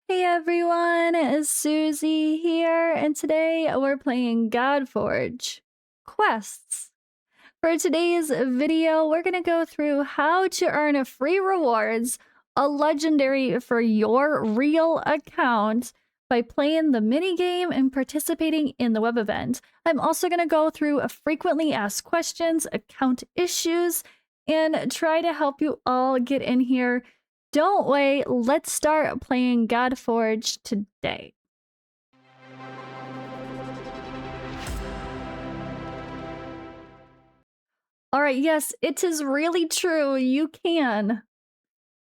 Hey everyone, it's Suzi here, and today we're playing Godforge Quests. For today's video, we're going to go through how to earn free rewards, a legendary for your real account, by playing the minigame and participating in the web event. I'm also going to go through frequently asked questions, account issues, and try to help you all get in here. Don't wait, let's start playing Godforge today. Alright, yes, it is really true. You can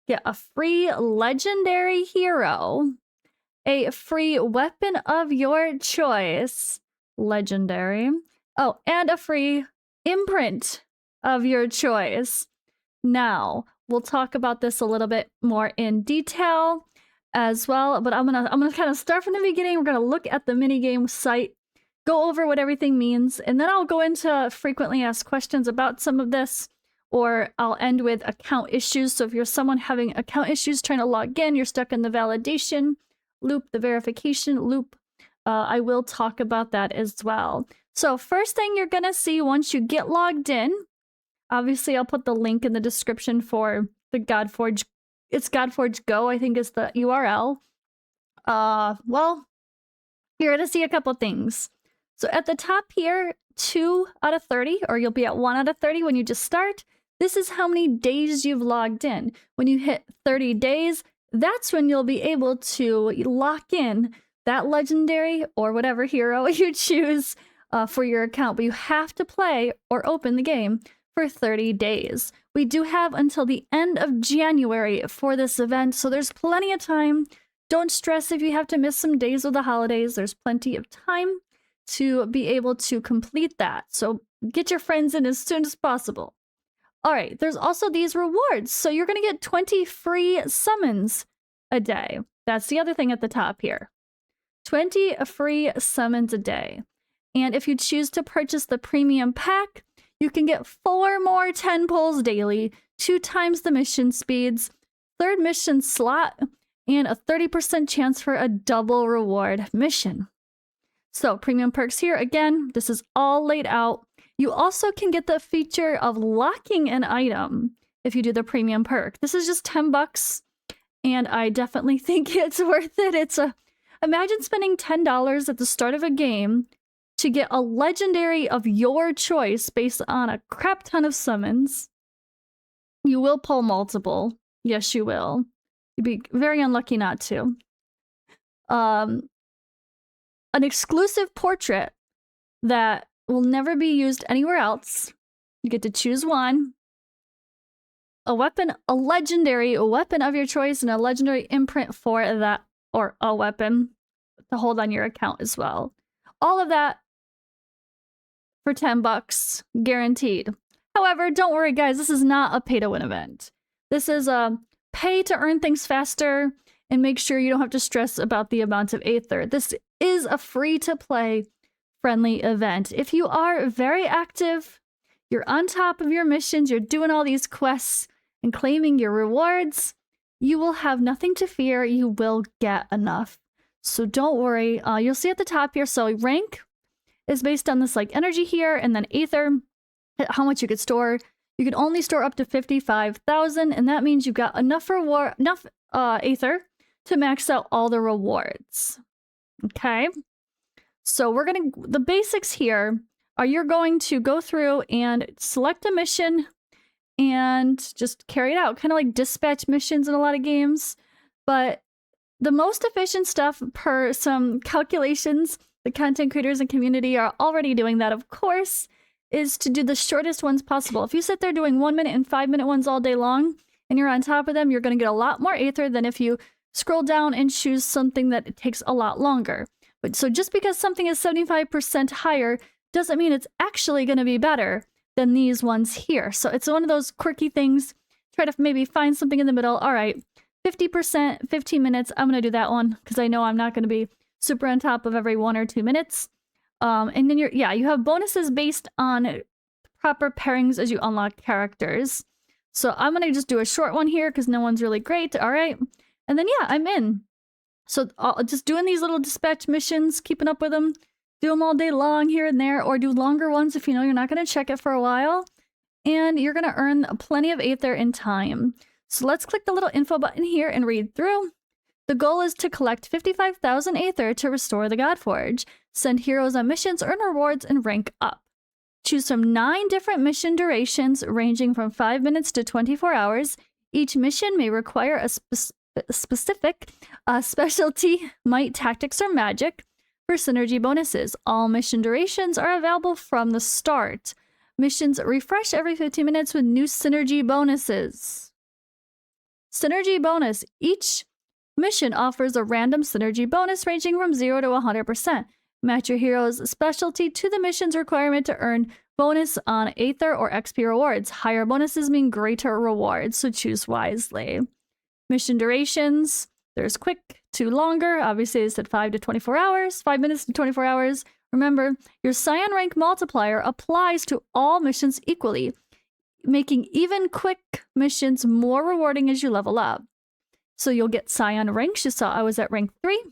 get a free legendary hero, a free weapon of your choice, legendary, oh, and a free imprint of your choice. Now, we'll talk about this a little bit more in detail as well, but I'm gonna kind of start from the beginning. We're gonna look at the minigame site, go over what everything means, and then I'll go into frequently asked questions about some of this, or I'll end with account issues. So if you're someone having account issues trying to log in, you're stuck in the validation loop, the verification loop, I will talk about that as well. So first thing you're gonna see once you get logged in, obviously, I'll put the link in the description for the Godforge. It's Godforge Go, I think is the URL. Well, you're going to see a couple things. So at the top here, 2 out of 30, or you'll be at 1 out of 30 when you just start. This is how many days you've logged in. When you hit 30 days, that's when you'll be able to lock in that legendary or whatever hero you choose for your account. But you have to play or open the game for 30 days. We do have until the end of January for this event, so there's plenty of time. Don't stress if you have to miss some days with the holidays. There's plenty of time to be able to complete that. So get your friends in as soon as possible. All right, there's also these rewards. So you're going to get 20 free summons a day. That's the other thing at the top here. 20 free summons a day. And if you choose to purchase the premium pack, you can get 4 more 10 pulls daily, 2 times the mission speeds, 3rd mission slot, and a 30% chance for a double reward mission. So premium perks here, again, this is all laid out. You also can get the feature of locking an item if you do the premium perk. This is just 10 bucks, and I definitely think it's worth it. Imagine spending $10 at the start of a game to get a legendary of your choice based on a crap ton of summons. You will pull multiple. Yes, you will. You'd be very unlucky not to. An exclusive portrait that will never be used anywhere else. You get to choose one. A weapon, a legendary weapon of your choice, and a legendary imprint for that, or a weapon to hold on your account as well. All of that for 10 bucks, guaranteed. However, don't worry guys, this is not a pay-to-win event. This is a pay to earn things faster and make sure you don't have to stress about the amount of Aether. This is a free-to-play friendly event. If you are very active, you're on top of your missions, you're doing all these quests and claiming your rewards, you will have nothing to fear. You will get enough. So don't worry. You'll see at the top here, so rank is based on this like energy here, and then Aether, how much you could store. You can only store up to 55,000, and that means you've got enough Aether to max out all the rewards. Okay, so we're gonna, the basics here are you're going to go through and select a mission and just carry it out, kind of like dispatch missions in a lot of games. But the most efficient stuff, per some calculations the content creators and community are already doing that, of course, is to do the shortest ones possible. If you sit there doing 1 minute and 5 minute ones all day long, and you're on top of them, you're going to get a lot more Aether than if you scroll down and choose something that takes a lot longer. But so just because something is 75% higher doesn't mean it's actually going to be better than these ones here. So it's one of those quirky things. Try to maybe find something in the middle. All right, 50%, 15 minutes. I'm going to do that one because I know I'm not going to be super on top of every 1 or 2 minutes. And then you have bonuses based on proper pairings as you unlock characters. So I'm gonna just do a short one here because no one's really great. All right, and then yeah, I'm in. So just doing these little dispatch missions, keeping up with them, do them all day long here and there, or do longer ones if you know you're not going to check it for a while. And you're going to earn plenty of Aether in time. So let's click the little info button here and read through. The goal is to collect 55,000 Aether to restore the Godforge, send heroes on missions, earn rewards, and rank up. Choose from 9 different mission durations ranging from 5 minutes to 24 hours. Each mission may require a specific specialty, might, tactics, or magic for synergy bonuses. All mission durations are available from the start. Missions refresh every 15 minutes with new synergy bonuses. Synergy bonus. Each mission offers a random synergy bonus ranging from 0 to 100%. Match your hero's specialty to the mission's requirement to earn bonus on Aether or XP rewards. Higher bonuses mean greater rewards, so choose wisely. Mission durations. There's quick to longer. Obviously, they said 5 to 24 hours. 5 minutes to 24 hours. Remember, your Scion rank multiplier applies to all missions equally, making even quick missions more rewarding as you level up. So you'll get Scion ranks. You saw I was at rank 3.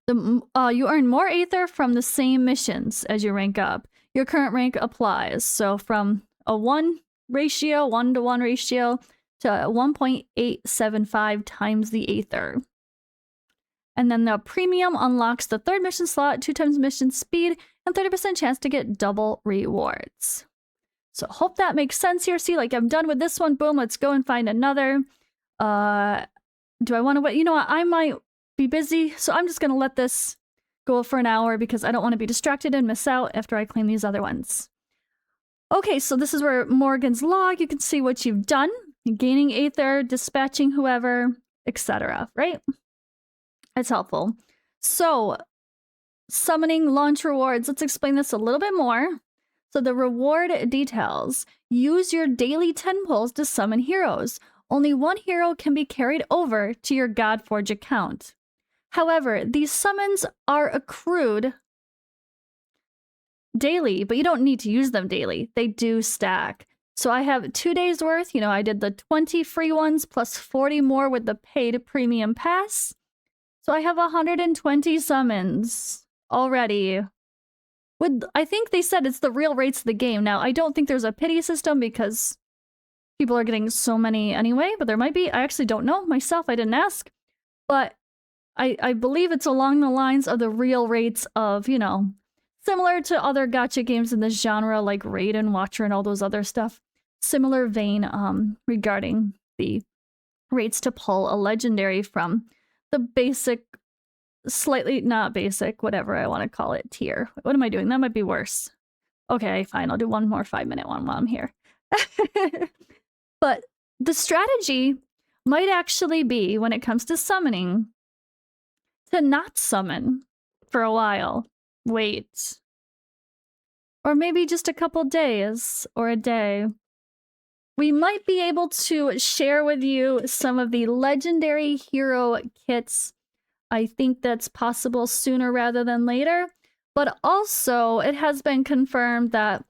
You earn more Aether from the same missions as you rank up. Your current rank applies. So from a 1 to 1 ratio to 1.875 times the Aether. And then the premium unlocks the 3rd mission slot, 2 times mission speed, and 30% chance to get double rewards. So hope that makes sense here. See, like I'm done with this one. Boom, let's go and find another. Do I want to wait? You know what? I might be busy, so I'm just going to let this go for an hour because I don't want to be distracted and miss out after I claim these other ones. Okay, so this is where Morgan's log. You can see what you've done. Gaining Aether, dispatching whoever, etc. Right? It's helpful. So, summoning launch rewards. Let's explain this a little bit more. So the reward details. Use your daily 10 pulls to summon heroes. Only 1 hero can be carried over to your Godforge account. However, these summons are accrued daily, but you don't need to use them daily. They do stack. So I have 2 days worth. You know, I did the 20 free ones plus 40 more with the paid premium pass. So I have 120 summons already. I think they said it's the real rates of the game. Now, I don't think there's a pity system because people are getting so many anyway, but there might be. I actually don't know myself. I didn't ask. But I believe it's along the lines of the real rates of, you know, similar to other gacha games in this genre like Raid and Watcher and all those other stuff. Similar vein regarding the rates to pull a legendary from the basic, slightly not basic, whatever I want to call it, tier. What am I doing? That might be worse. Okay, fine. I'll do one more 5-minute one while I'm here. But the strategy might actually be, when it comes to summoning, to not summon for a while. Wait. Or maybe just a couple days or a day. We might be able to share with you some of the legendary hero kits. I think that's possible sooner rather than later. But also, it has been confirmed that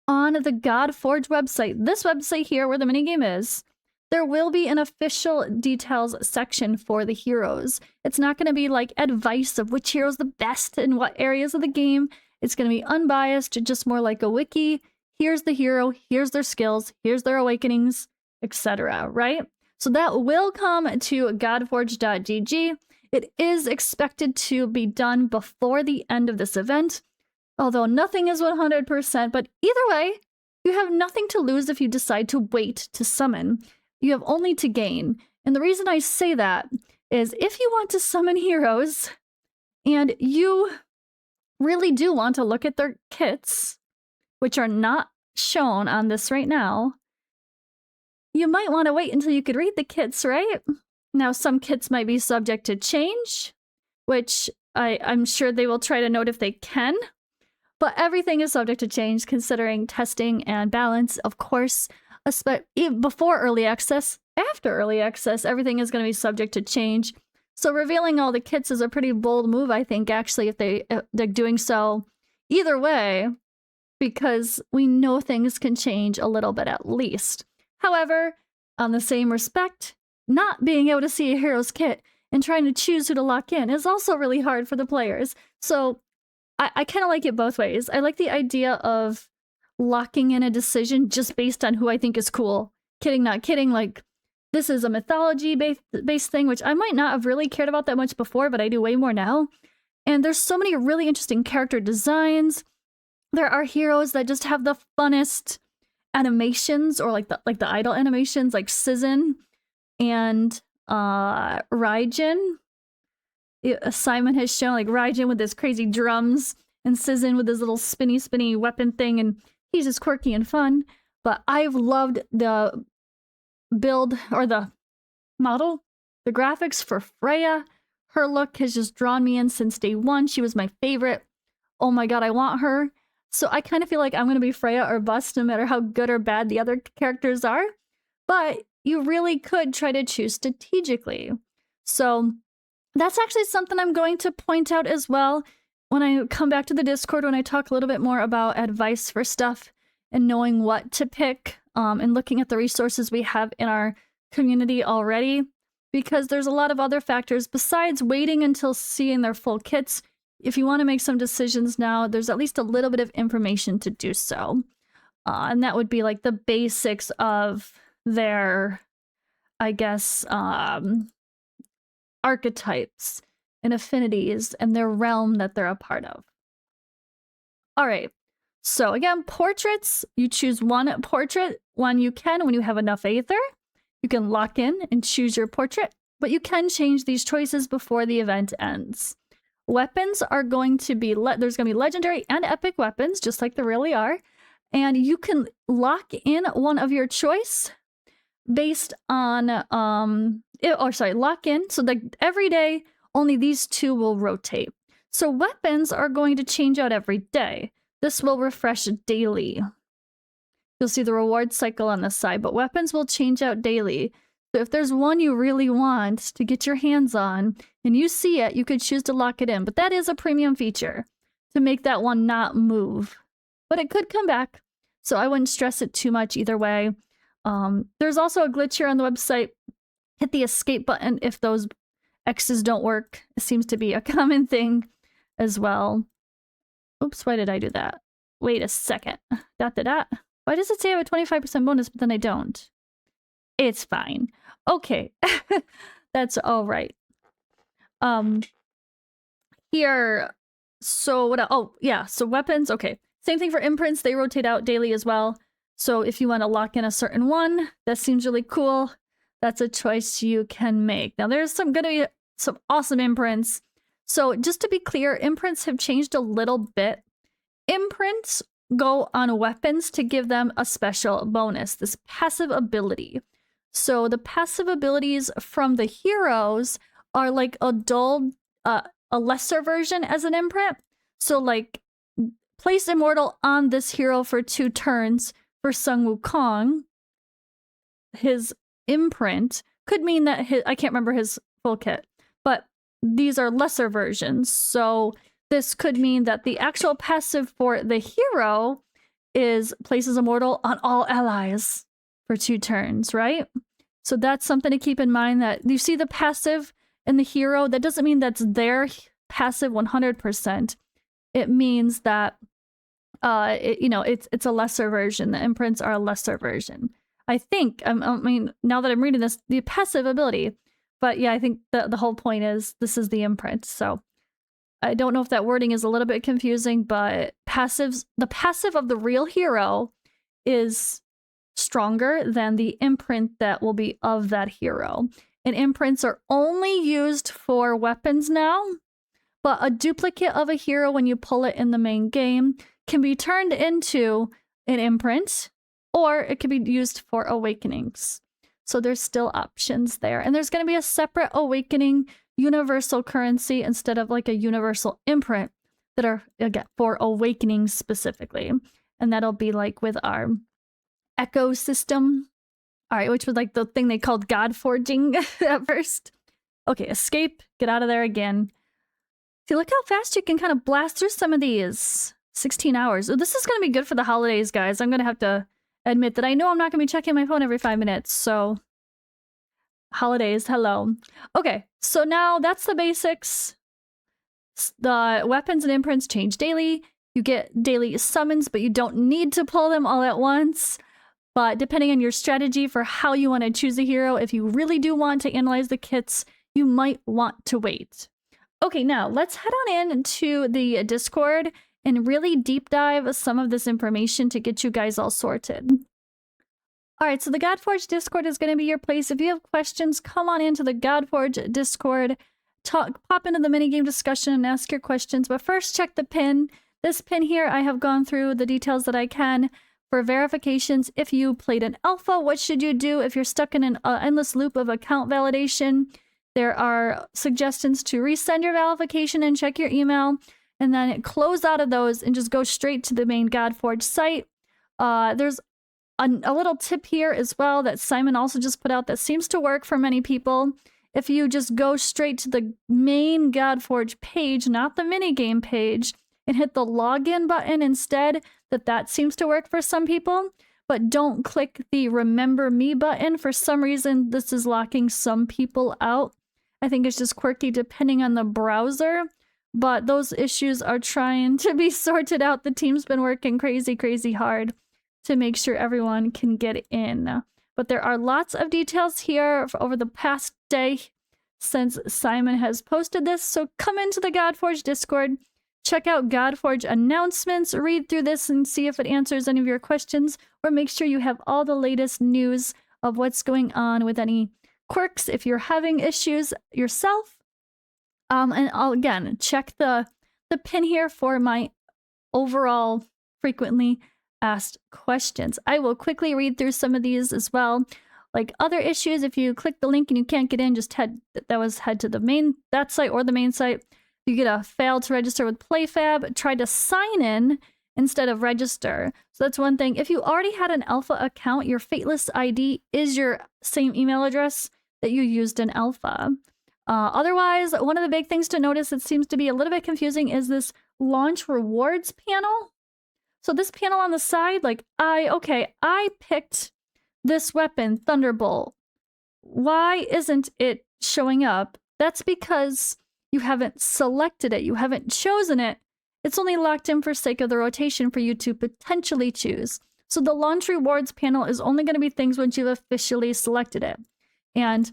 on the Godforge website, this website here where the minigame is, there will be an official details section for the heroes. It's not going to be like advice of which hero's the best in what areas of the game. It's going to be unbiased, just more like a wiki. Here's the hero, here's their skills, here's their awakenings, etc. Right? So that will come to godforge.gg. It is expected to be done before the end of this event, although nothing is 100%, but either way, you have nothing to lose if you decide to wait to summon. You have only to gain. And the reason I say that is if you want to summon heroes and you really do want to look at their kits, which are not shown on this right now, you might want to wait until you could read the kits, right? Now, some kits might be subject to change, which I'm sure they will try to note if they can, but everything is subject to change considering testing and balance. Of course, before early access, after early access, everything is going to be subject to change. So revealing all the kits is a pretty bold move, I think, actually, if they're doing so either way, because we know things can change a little bit at least. However, on the same respect, not being able to see a hero's kit and trying to choose who to lock in is also really hard for the players. So I kind of like it both ways. I like the idea of locking in a decision just based on who I think is cool. Kidding, not kidding. Like, this is a mythology-based thing, which I might not have really cared about that much before, but I do way more now. And there's so many really interesting character designs. There are heroes that just have the funnest animations, or like the idle animations, like Suzi and Raijin. Simon has shown like Raijin with his crazy drums and Suzi with his little spinny weapon thing, and he's just quirky and fun. But I've loved the build, or the model, the graphics for Freya. Her look has just drawn me in since day one. She was my favorite. Oh my god, I want her. So I kind of feel like I'm going to be Freya or bust, no matter how good or bad the other characters are. But you really could try to choose strategically. So that's actually something I'm going to point out as well when I come back to the Discord, when I talk a little bit more about advice for stuff and knowing what to pick, and looking at the resources we have in our community already. Because there's a lot of other factors besides waiting until seeing their full kits. If you want to make some decisions now, there's at least a little bit of information to do so. And that would be like the basics of their, I guess, archetypes and affinities and their realm that they're a part of. All right. So again, portraits, you choose one portrait when you can, when you have enough Aether. You can lock in and choose your portrait, but you can change these choices before the event ends. Weapons are going to be, there's going to be legendary and epic weapons, just like there really are. And you can lock in one of your choice based on, lock in. So like every day, only these two will rotate. So weapons are going to change out every day. This will refresh daily. You'll see the reward cycle on the side, but weapons will change out daily. So if there's one you really want to get your hands on and you see it, you could choose to lock it in. But that is a premium feature to make that one not move. But it could come back, so I wouldn't stress it too much either way. There's also a glitch here on the website. Hit the escape button if those X's don't work. It seems to be a common thing as well. Oops, why did I do that? Wait a second. Why does it say I have a 25% bonus, but then I don't? It's fine. Okay. That's all right. Here, so what? Oh, yeah. So weapons. Okay. Same thing for imprints. They rotate out daily as well. So if you want to lock in a certain one, that seems really cool. That's a choice you can make. Now there's going to be some awesome imprints. So just to be clear, imprints have changed a little bit. Imprints go on weapons to give them a special bonus, this passive ability. So the passive abilities from the heroes are like a lesser version as an imprint. So like, place immortal on this hero for 2 turns for Sun Wukong. His imprint could mean that I can't remember his full kit, but these are lesser versions. So this could mean that the actual passive for the hero is places immortal on all allies for 2 turns, right? So that's something to keep in mind, that you see the passive in the hero. That doesn't mean that's their passive 100%. It means that, it's a lesser version. The imprints are a lesser version. I think, I mean, now that I'm reading this, the passive ability. But yeah, I think the whole point is this is the imprint. So I don't know if that wording is a little bit confusing, but the passive of the real hero is stronger than the imprint that will be of that hero. And imprints are only used for weapons now, but a duplicate of a hero, when you pull it in the main game, can be turned into an imprint, or it can be used for awakenings. So there's still options there. And there's going to be a separate awakening universal currency instead of like a universal imprint that are, again, for awakening specifically. And that'll be like with our echo system. All right, which was like the thing they called Godforging at first. Okay, escape, get out of there again. See, look how fast you can kind of blast through some of these. 16 hours. Oh, this is going to be good for the holidays, guys. I'm going to have to admit that I know I'm not going to be checking my phone every 5 minutes, so Holidays, hello. Okay, so now that's the basics. The weapons and imprints change daily. You get daily summons, but you don't need to pull them all at once. But depending on your strategy for how you want to choose a hero, if you really do want to analyze the kits, you might want to wait. Okay, now let's head on in to the Discord and really deep dive some of this information to get you guys all sorted. All right, so the Godforge Discord is going to be your place. If you have questions, come on into the Godforge Discord. Pop into the minigame discussion and ask your questions. But first, check the pin. This pin here, I have gone through the details that I can for verifications. If you played an alpha, what should you do? If you're stuck in an endless loop of account validation, there are suggestions to resend your verification and check your email, and then close out of those and just go straight to the main Godforge site. There's a little tip here as well that Simon also just put out that seems to work for many people. If you just go straight to the main Godforge page, not the minigame page, and hit the login button instead, that seems to work for some people. But don't click the remember me button. For some reason, this is locking some people out. I think it's just quirky depending on the browser. But those issues are trying to be sorted out. The team's been working crazy, crazy hard to make sure everyone can get in. But there are lots of details here over the past day since Simon has posted this. So come into the Godforge Discord, check out Godforge announcements, read through this and see if it answers any of your questions, or make sure you have all the latest news of what's going on with any quirks if you're having issues yourself. And I'll again check the pin here for my overall frequently asked questions. I will quickly read through some of these as well. Like other issues, if you click the link and you can't get in, just head to the that site or the main site. You get a fail to register with PlayFab. Try to sign in instead of register. So that's one thing. If you already had an alpha account, your Fateless ID is your same email address that you used in alpha. Otherwise, one of the big things to notice that seems to be a little bit confusing is this launch rewards panel. So this panel on the side, like I picked this weapon, Thunderbolt. Why isn't it showing up? That's because you haven't selected it. You haven't chosen it. It's only locked in for sake of the rotation for you to potentially choose. So the launch rewards panel is only going to be things once you've officially selected it. And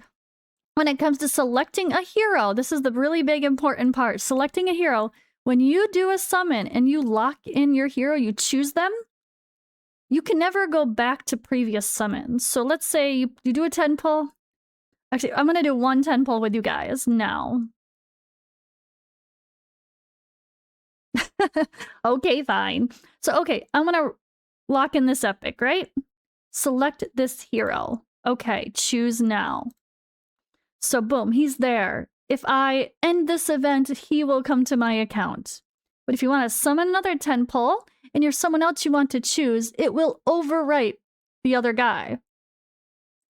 when it comes to selecting a hero, this is the really big important part. Selecting a hero, when you do a summon and you lock in your hero, you choose them, you can never go back to previous summons. So let's say you do a 10 pull. Actually, I'm going to do one 10 pull with you guys now. Okay, fine. So, okay, I'm going to lock in this epic, right? Select this hero. Okay, choose now. So, boom, he's there. If I end this event, he will come to my account. But if you want to summon another 10 pull, and you're someone else you want to choose, it will overwrite the other guy.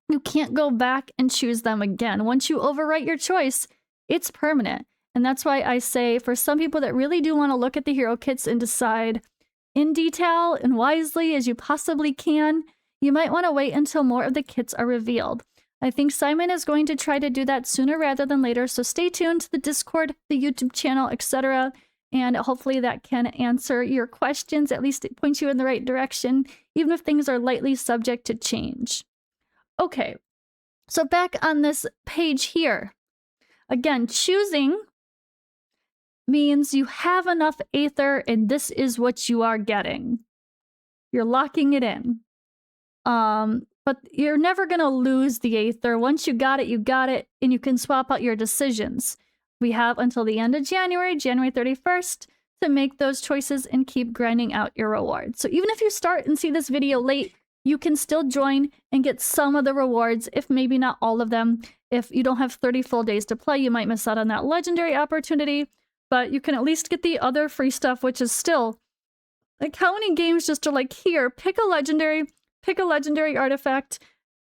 You can't go back and choose them again. Once you overwrite your choice, it's permanent. And that's why I say for some people that really do want to look at the hero kits and decide in detail and wisely as you possibly can, you might want to wait until more of the kits are revealed. I think Simon is going to try to do that sooner rather than later, so stay tuned to the Discord, the YouTube channel, etc. And hopefully that can answer your questions. At least it points you in the right direction, even if things are lightly subject to change. Okay, so back on this page here. Again, choosing means you have enough Aether and this is what you are getting. You're locking it in. But you're never going to lose the Aether. Once you got it, and you can swap out your decisions. We have until the end of January 31st, to make those choices and keep grinding out your rewards. So even if you start and see this video late, you can still join and get some of the rewards, if maybe not all of them. If you don't have 30 full days to play, you might miss out on that legendary opportunity, but you can at least get the other free stuff, which is still, like, how many games just are like, here, pick a legendary artifact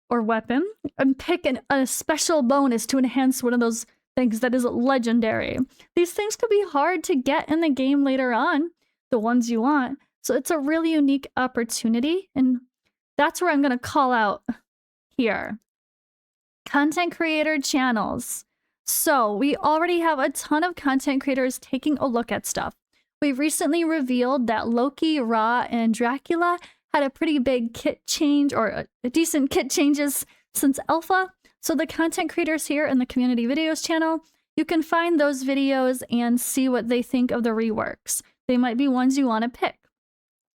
or weapon, and pick a special bonus to enhance one of those things that is legendary. These things could be hard to get in the game later on, the ones you want. So it's a really unique opportunity, and that's where I'm going to call out here. Content creator channels. So we already have a ton of content creators taking a look at stuff. We've recently revealed that Loki, Ra, and Dracula had a pretty big kit change, or a decent kit changes since alpha. So the content creators here in the community videos channel, you can find those videos and see what they think of the reworks. They might be ones you want to pick.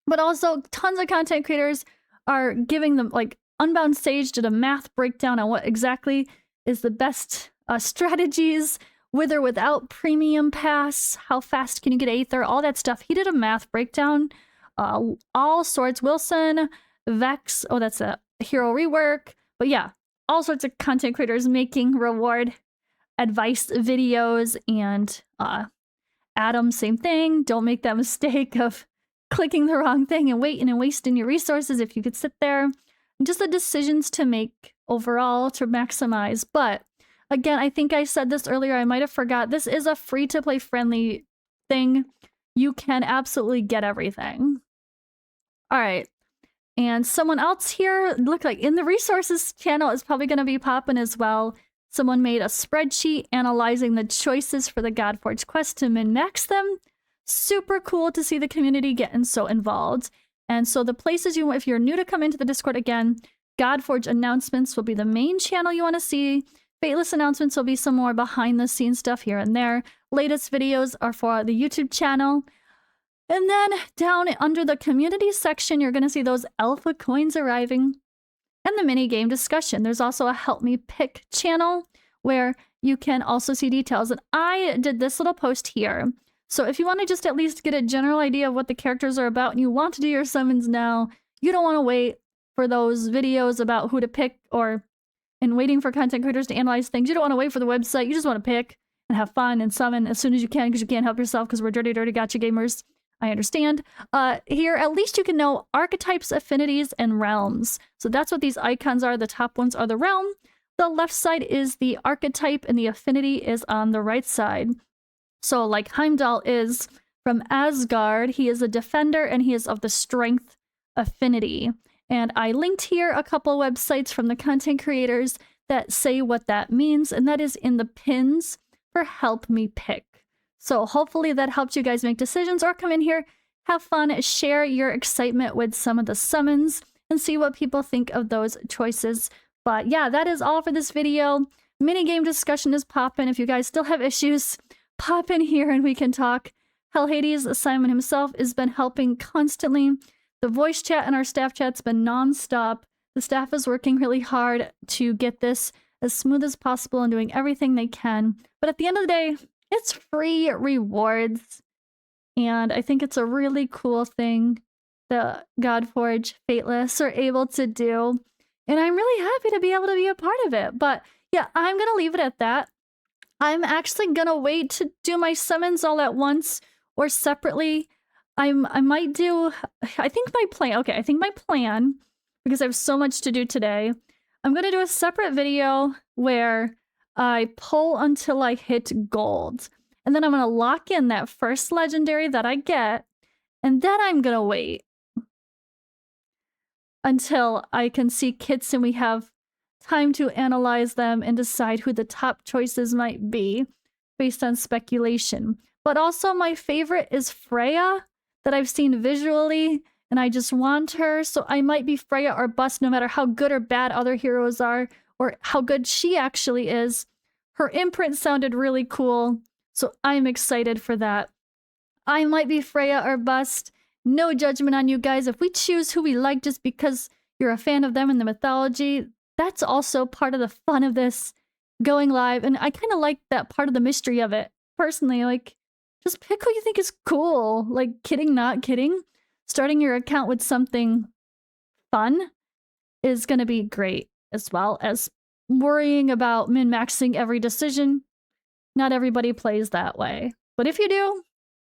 But also tons of content creators are giving them, like Unbound Sage did a math breakdown on what exactly is the best strategies, with or without premium pass, how fast can you get Aether, all that stuff. He did a math breakdown, all sorts. Wilson, Vex, oh, that's a hero rework. But yeah, all sorts of content creators making reward advice videos, and Adam, same thing. Don't make that mistake of clicking the wrong thing and waiting and wasting your resources if you could sit there. Just the decisions to make overall to maximize. But again, I think I said this earlier, I might have forgot. This is a free-to-play friendly thing. You can absolutely get everything. All right. And someone else here, look like in the resources channel is probably going to be popping as well. Someone made a spreadsheet analyzing the choices for the Godforge quest to min-max them. Super cool to see the community getting so involved. And so the places you, if you're new to come into the Discord again, Godforge announcements will be the main channel you want to see. Fateless announcements will be some more behind the scenes stuff here and there. Latest videos are for the YouTube channel. And then down under the community section, you're going to see those alpha coins arriving and the mini game discussion. There's also a help me pick channel where you can also see details. And I did this little post here. So if you want to just at least get a general idea of what the characters are about and you want to do your summons now, you don't want to wait for those videos about who to pick and waiting for content creators to analyze things. You don't want to wait for the website. You just want to pick and have fun and summon as soon as you can because you can't help yourself because we're dirty gotcha gamers. I understand. Here, at least you can know archetypes, affinities, and realms. So that's what these icons are. The top ones are the realm. The left side is the archetype and the affinity is on the right side. So like Heimdall is from Asgard, he is a defender and he is of the strength affinity. And I linked here a couple websites from the content creators that say what that means, and that is in the pins for Help Me Pick. So hopefully that helps you guys make decisions, or come in here, have fun, share your excitement with some of the summons, and see what people think of those choices. But yeah, that is all for this video. Minigame discussion is popping. If you guys still have issues, pop in here and we can talk. Hell Hades, Simon himself, has been helping constantly. The voice chat and our staff chat's been non-stop. The staff is working really hard to get this as smooth as possible and doing everything they can. But at the end of the day, it's free rewards. And I think it's a really cool thing that Godforge Fateless are able to do. And I'm really happy to be able to be a part of it. But yeah, I'm going to leave it at that. I'm actually going to wait to do my summons all at once or separately. I might do, I think my plan, because I have so much to do today, I'm going to do a separate video where I pull until I hit gold. And then I'm going to lock in that first legendary that I get. And then I'm going to wait until I can see kits and we have time to analyze them and decide who the top choices might be based on speculation. But also my favorite is Freya that I've seen visually and I just want her. So I might be Freya or bust no matter how good or bad other heroes are or how good she actually is. Her imprint sounded really cool. So I'm excited for that. I might be Freya or bust. No judgment on you guys. If we choose who we like just because you're a fan of them in the mythology, that's also part of the fun of this going live. And I kind of like that part of the mystery of it. Personally, like, just pick who you think is cool. Like, kidding, not kidding. Starting your account with something fun is going to be great, as well as worrying about min-maxing every decision. Not everybody plays that way. But if you do,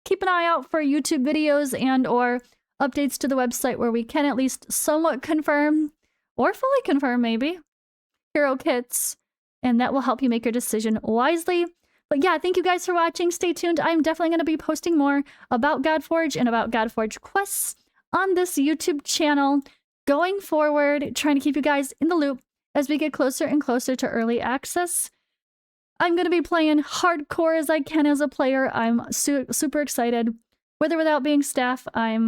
keep an eye out for YouTube videos and or updates to the website where we can at least somewhat confirm, or fully confirm maybe, hero kits, and that will help you make your decision wisely. But yeah, thank you guys for watching. Stay tuned. I'm definitely going to be posting more about Godforge and about Godforge quests on this YouTube channel going forward, trying to keep you guys in the loop as we get closer and closer to early access. I'm going to be playing hardcore as I can as a player. I'm super excited. With or without being staff, I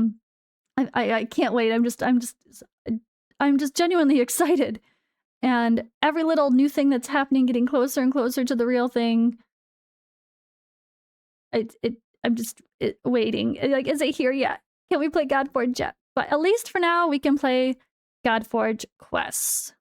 can't wait. I'm just genuinely excited. And every little new thing that's happening, getting closer and closer to the real thing. I'm just waiting. Like, is it here yet? Can we play Godforge yet? But at least for now, we can play Godforge quests.